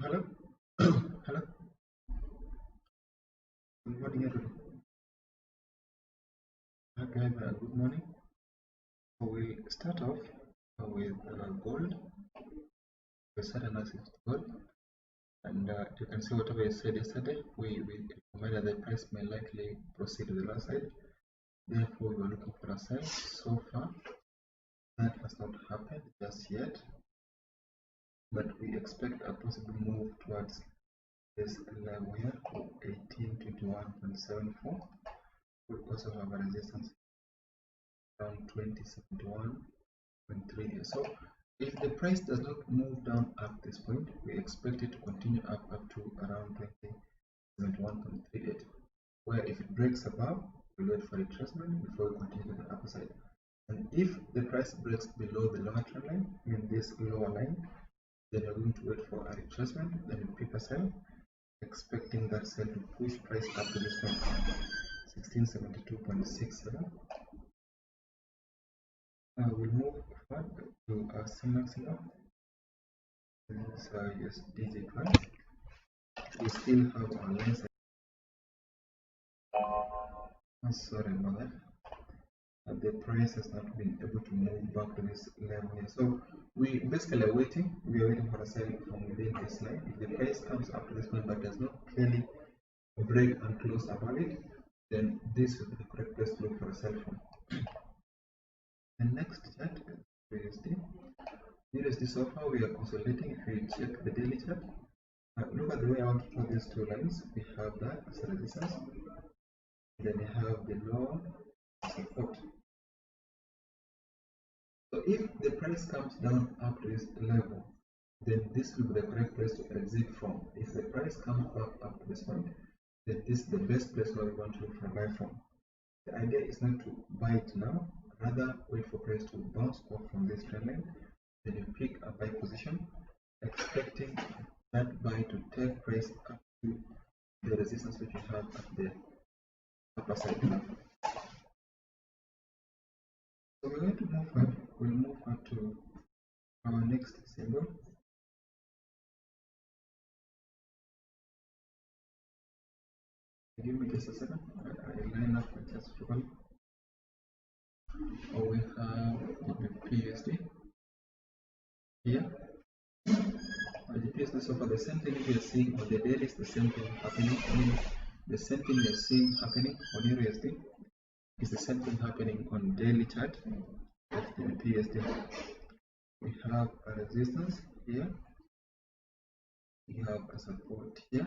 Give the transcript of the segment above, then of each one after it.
Hello. Hello. Good morning, everyone. Okay, good morning. We'll start off with gold. We start analysis of gold, and you can see whatever I said yesterday. We recommend that the price may likely proceed to the lower side. Therefore, we are looking for a sell. So far, that has not happened just yet, but we expect a possible move towards this level here, 1821.74. We also have a resistance around 2071.3. So if the price does not move down at this point, we expect it to continue up to around 2071.38, where if it breaks above, we wait for retracement before we continue to the upper side. And if the price breaks below the lower trend line, I mean this lower line, then you're going to wait for a retracement, then you pick a sell, expecting that sell to push price up to this point, 1672.67. We'll move forward to a similar signal. This is USDG price. We still have our line. Sorry about that. The price has not been able to move back to this level here. So we basically are waiting. We are waiting for a sell from within this line. If the price comes up to this point but does not clearly break and close above it, then this will be the correct place to look for a sell from. The next chart is USD. USD so far we are consolidating. If you check the daily chart, look at the way I want to draw these two lines. We have that as a resistance, then we have the lower support. So if the price comes down up to this level, then this will be the correct place to exit from. If the price comes back up to this point, then this is the best place where we want to look for a buy from. The idea is not to buy it now, rather wait for price to bounce off from this trend line. Then you pick a buy position, expecting that buy to take price up to the resistance which you have at the upper side. So we're going to move forward. We'll move on to our next symbol. Give me just a second. I line up my charts properly. We have the PUSD here. The PUSD so far the same thing we are seeing on the daily is the same thing happening. The same thing we are seeing happening on USD is the same thing happening on daily chart. That's the PUSD. We have a resistance here. We have a support here.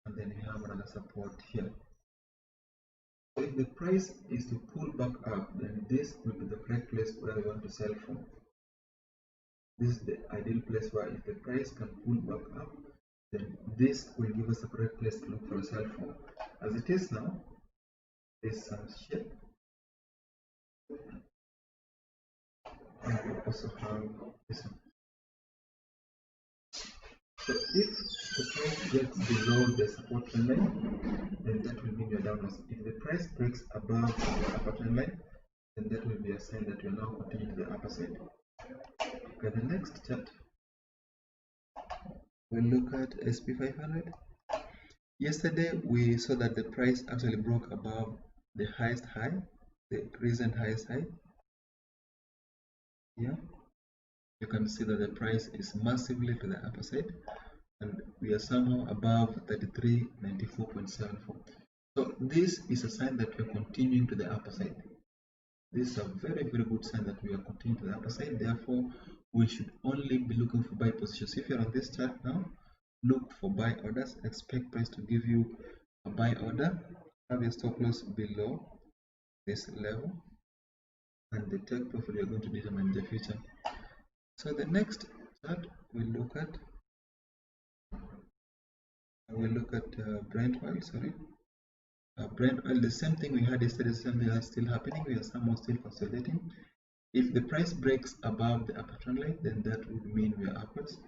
And then we have another support here. So if the price is to pull back up, then this will be the correct place where we want to sell from. This is the ideal place where if the price can pull back up, then this will give us the correct place to look for a sell from. As it is now, there's some shape. And we also have this one. So if the price gets below the support trend line, then that will mean you're downwards. If the price breaks above the upper trend line, then that will be a sign that you're now continuing to the upper side. Okay, the next chart, we'll look at SP500. Yesterday we saw that the price actually broke above the highest high, the recent highest high. Here you can see that the price is massively to the upper side, and we are somehow above 3394.74. So this is a sign that we are continuing to the upper side. This is a very good sign that we are continuing to the upper side. Therefore, we should only be looking for buy positions. If you're on this chart now, look for buy orders. Expect price to give you a buy order. Have your stop loss below this level, and the take profit you're going to determine in the future. So the next chart we'll look at Brent oil. Brent oil, the same thing we had yesterday, the same thing is still happening. We are somehow still consolidating. If the price breaks above the upper trend line, then that would mean we are upwards.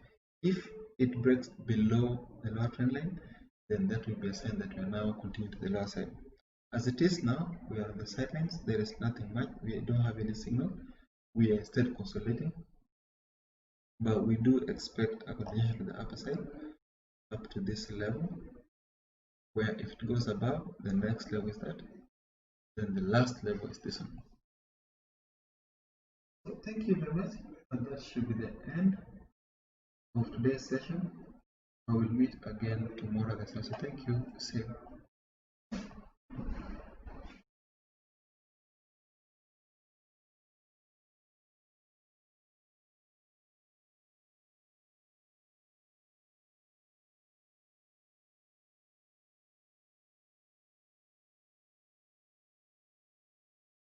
If it breaks below the lower trend line, then that will be a sign that we are now continuing to the lower side. As it is now, we are on the sidelines. There is nothing much. We don't have any signal. We are instead consolidating. but we do expect a continuation to the upper side up to this level, where if it goes above, the next level is that, then the last level is this one. So thank you very much, and that should be the end of today's session. I will meet again tomorrow. So thank you. Same.